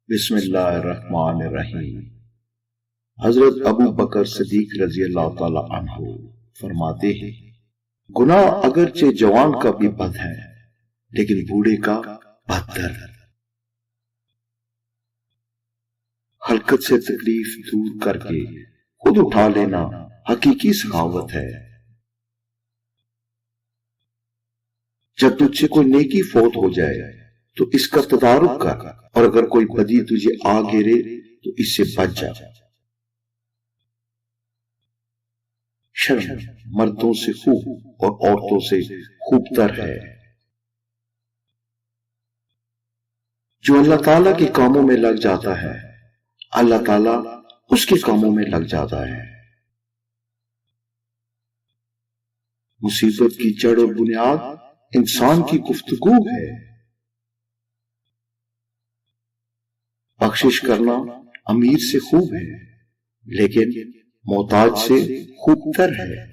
بسم اللہ الرحمن الرحیم۔ حضرت ابو بکر صدیق رضی اللہ تعالی عنہ فرماتے ہیں، گناہ اگرچہ جوان کا بھی بد ہے لیکن بوڑھے کا بدتر۔ حلقت سے تکلیف دور کر کے خود اٹھا لینا حقیقی سخاوت ہے۔ جب تجھ سے کوئی نیکی فوت ہو جائے تو اس کا تدارک کر، اور اگر کوئی بدی تجھے آ گرے تو اس سے بچ جا۔ شرم مردوں سے خوب اور عورتوں سے خوب تر ہے۔ جو اللہ تعالیٰ کے کاموں میں لگ جاتا ہے، اللہ تعالیٰ اس کے کاموں میں لگ جاتا ہے۔ مصیبت کی جڑ اور بنیاد انسان کی گفتگو ہے۔ بخشش کرنا امیر سے خوب ہے لیکن محتاج سے خوب تر ہے۔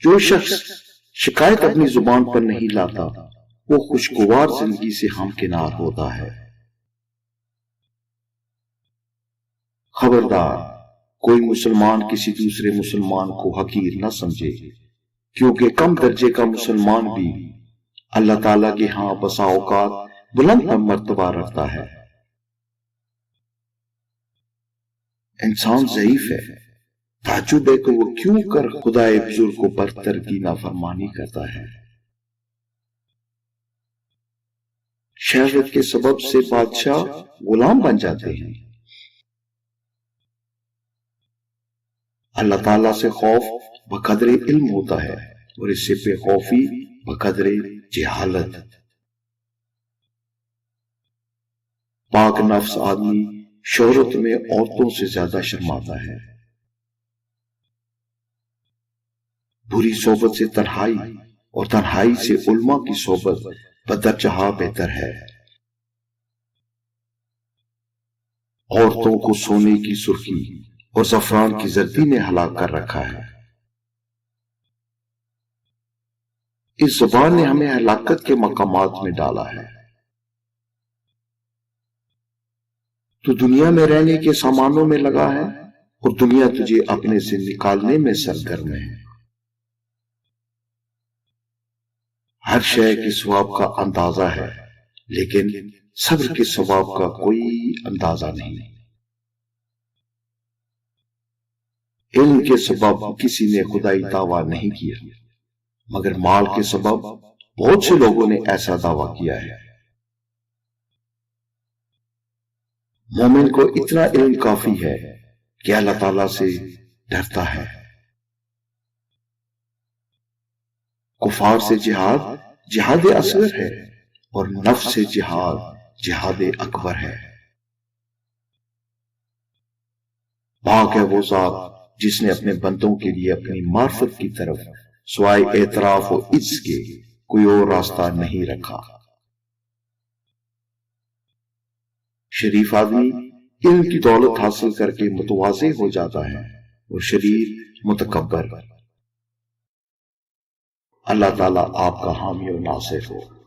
جو شخص شکایت اپنی زبان پر نہیں لاتا وہ خوشگوار زندگی سے ہمکنار ہوتا ہے۔ خبردار، کوئی مسلمان کسی دوسرے مسلمان کو حقیر نہ سمجھے، کیونکہ کم درجے کا مسلمان بھی اللہ تعالیٰ کے ہاں بسا اوقات بلند مرتبہ رکھتا ہے۔ انسان ضعیف ہے، تعجب ہے کہ وہ کیوں کر خدائے بزرگ کو برتر کی نافرمانی کرتا ہے۔ شہوت کے سبب سے بادشاہ غلام بن جاتے ہیں۔ اللہ تعالیٰ سے خوف بقدر علم ہوتا ہے اور اس سے بے خوفی بقدر جہالت۔ پاک نفس آدمی شہرت میں عورتوں سے زیادہ شرماتا ہے۔ بری صحبت سے تنہائی اور تنہائی سے علماء کی صحبت بدرجہ بہتر ہے۔ عورتوں کو سونے کی سرخی اور زعفران کی زردی نے ہلاک کر رکھا ہے۔ اس زبان نے ہمیں ہلاکت کے مقامات میں ڈالا ہے۔ تو دنیا میں رہنے کے سامانوں میں لگا ہے اور دنیا تجھے اپنے سے نکالنے میں سرگرم ہے۔ ہر شے کے ثواب کا اندازہ ہے لیکن صبر کے ثواب کا کوئی اندازہ نہیں۔ علم کے سبب کسی نے خدائی دعویٰ نہیں کیا، مگر مال کے سبب بہت سے لوگوں نے ایسا دعویٰ کیا ہے۔ مومن کو اتنا علم کافی ہے کہ اللہ تعالیٰ سے ڈرتا ہے۔ کفار سے جہاد جہاد اصغر ہے اور نفس سے جہاد جہاد اکبر ہے۔ پاک ہے وہ ذات جس نے اپنے بندوں کے لیے اپنی معرفت کی طرف سوائے اعتراف و عجز کے کوئی اور راستہ نہیں رکھا۔ شریف آدمی علم کی دولت حاصل کر کے متواضع ہو جاتا ہے اور شریر متکبر۔ اللہ تعالیٰ آپ کا حامی و ناصر ہو۔